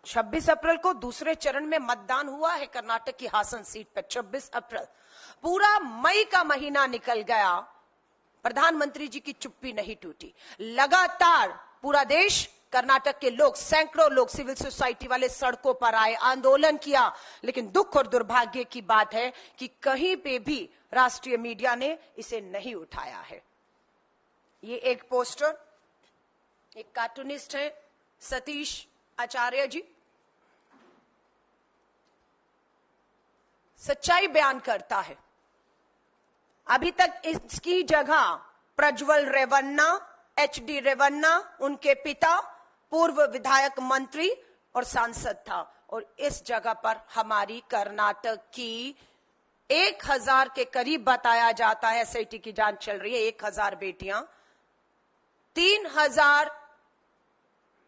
26 अप्रैल को दूसरे चरण में मतदान हुआ है कर्नाटक की हासन सीट पर। 26 अप्रैल, पूरा मई का महीना निकल गया, प्रधानमंत्री जी की चुप्पी नहीं टूटी। लगातार पूरा देश, कर्नाटक के लोग, सैकड़ों लोग, सिविल सोसाइटी वाले सड़कों पर आए, आंदोलन किया, लेकिन दुख और दुर्भाग्य की बात है कि कहीं पे भी राष्ट्रीय मीडिया ने इसे नहीं उठाया है। ये एक पोस्टर, एक कार्टूनिस्ट है सतीश आचार्य जी, सच्चाई बयान करता है। अभी तक इसकी जगह प्रज्वल रेवन्ना, एचडी रेवन्ना, उनके पिता पूर्व विधायक, मंत्री और सांसद था, और इस जगह पर हमारी कर्नाटक की 1000 के करीब बताया जाता है, एसआईटी की जांच चल रही है, 1000 बेटियां, 3000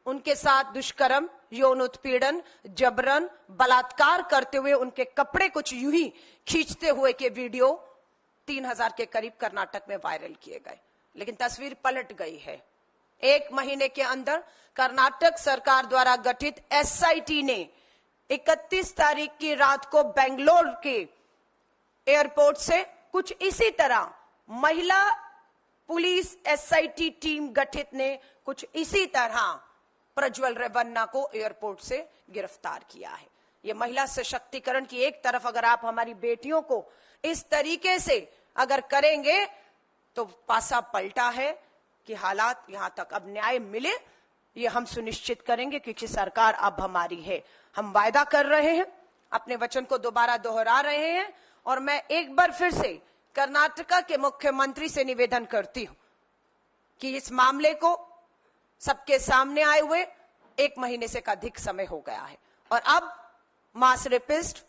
उनके साथ दुष्कर्म, यौन उत्पीड़न, जबरन, बलात्कार करते हुए, उनके कपड़े कुछ यूं ही खींचते हुए के वीडियो 3000 के करीब कर्नाटक में वायरल किए गए। लेकिन तस्वीर पलट गई है। एक महीने के अंदर कर्नाटक सरकार द्वारा गठित एसआईटी ने 31 तारीख की रात को बेंगलोर के एयरपोर्ट से कुछ इसी तरह महिला पुलिस एसआईटी टीम गठित ने कुछ इसी तरह प्रज्वल रेवन्ना को एयरपोर्ट से गिरफ्तार किया है। ये महिला सशक्तिकरण की एक तरफ अगर आप हमारी बेटियों को इस तरीके से अगर करेंगे तो पासा पलटा है कि हालात यहां तक, अब न्याय मिले ये हम सुनिश्चित करेंगे, क्योंकि सरकार अब हमारी है। हम वायदा कर रहे हैं, अपने वचन को दोबारा दोहरा रहे हैं, और मैं एक बार फिर से कर्नाटका के मुख्यमंत्री से निवेदन करती हूं कि इस मामले को सबके सामने आए हुए 1 महीने से अधिक समय हो गया है, और अब मास रेपिस्ट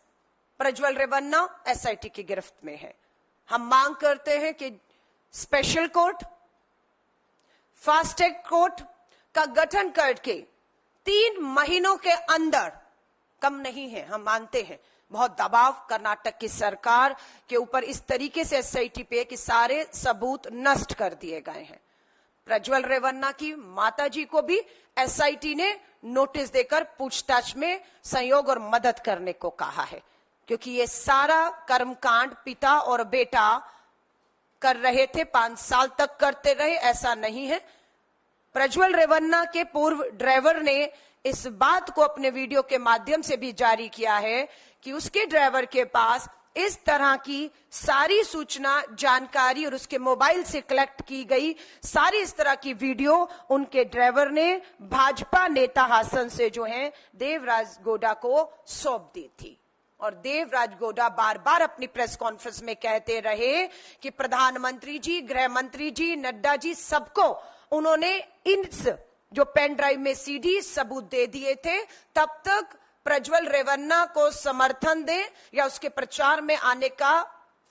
प्रज्वल रेवन्ना एसआईटी की गिरफ्त में है। हम मांग करते हैं कि special court, fast track court का गठन करके 3 महीनों के अंदर, कम नहीं है, हम मानते हैं बहुत दबाव कर्नाटक की सरकार के ऊपर इस तरीके से एसआईटी पे कि सारे सबूत नष्ट कर दिए गए हैं। प्रज्वल रेवन्ना की माताजी को भी एसआईटी ने नोटिस देकर पूछताछ में सहयोग और मदद करने को कहा है, क्योंकि ये सारा कर्मकांड पिता और बेटा कर रहे थे, 5 साल तक करते रहे, ऐसा नहीं है। प्रज्वल रेवन्ना के पूर्व ड्राइवर ने इस बात को अपने वीडियो के माध्यम से भी जारी किया है कि उसके ड्राइवर के पास इस तरह की सारी सूचना, जानकारी और उसके मोबाइल से कलेक्ट की गई सारी इस तरह की वीडियो उनके ड्राइवर ने भाजपा नेता हासन से जो है देवराज गौड़ा को सौंप दी थी। और देवराज गौड़ा बार बार अपनी प्रेस कॉन्फ्रेंस में कहते रहे कि प्रधानमंत्री जी, गृह मंत्री जी, नड्डा जी, सबको उन्होंने इन जो पेन ड्राइव में सीडी सबूत दे दिए थे, तब तक प्रज्वल रेवन्ना को समर्थन दे या उसके प्रचार में आने का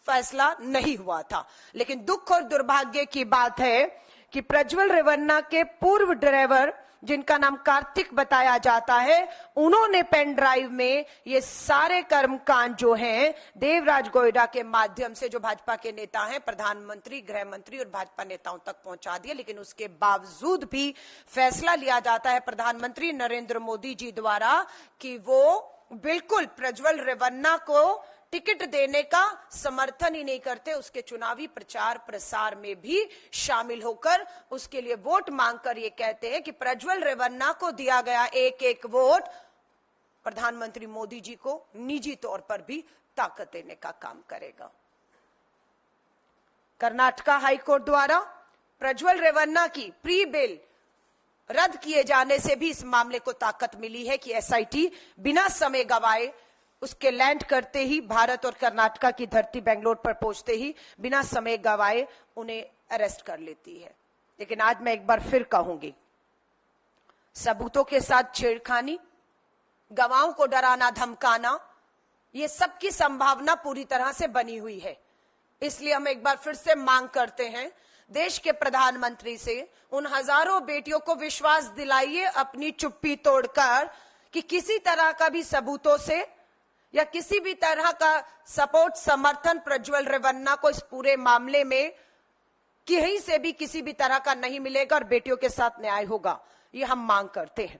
फैसला नहीं हुआ था। लेकिन दुख और दुर्भाग्य की बात है कि प्रज्वल रेवन्ना के पूर्व ड्राइवर, जिनका नाम कार्तिक बताया जाता है, उन्होंने पेन ड्राइव में ये सारे कर्मकांड जो हैं देवराज गौड़ा के माध्यम से, जो भाजपा के नेता हैं, प्रधानमंत्री, गृह मंत्री और भाजपा नेताओं तक पहुंचा दिए। लेकिन उसके बावजूद भी फैसला लिया जाता है प्रधानमंत्री नरेंद्र मोदी जी द्वारा कि वो बिल्कुल प्रज्वल रेवन्ना को टिकट देने का समर्थन ही नहीं करते, उसके चुनावी प्रचार प्रसार में भी शामिल होकर उसके लिए वोट मांगकर ये कहते हैं कि प्रज्वल रेवन्ना को दिया गया एक एक वोट प्रधानमंत्री मोदी जी को निजी तौर पर भी ताकत देने का काम करेगा। कर्नाटका हाईकोर्ट द्वारा प्रज्वल रेवन्ना की प्री बेल रद्द किए जाने से भी इस मामले को ताकत मिली है कि एसआईटी बिना समय गवाए, उसके लैंड करते ही, भारत और कर्नाटका की धरती बेंगलोर पर पहुंचते ही बिना समय गवाए उन्हें अरेस्ट कर लेती है। लेकिन आज मैं एक बार फिर कहूंगी, सबूतों के साथ छेड़खानी, गवाहों को डराना धमकाना, ये सब की संभावना पूरी तरह से बनी हुई है। इसलिए हम एक बार फिर से मांग करते हैं देश के प्रधानमंत्री से, उन हजारों बेटियों को विश्वास दिलाइए अपनी चुप्पी तोड़कर कि किसी तरह का भी सबूतों से या किसी भी तरह का सपोर्ट, समर्थन प्रज्वल रेवन्ना को इस पूरे मामले में कहीं से भी किसी भी तरह का नहीं मिलेगा और बेटियों के साथ न्याय होगा। ये हम मांग करते हैं।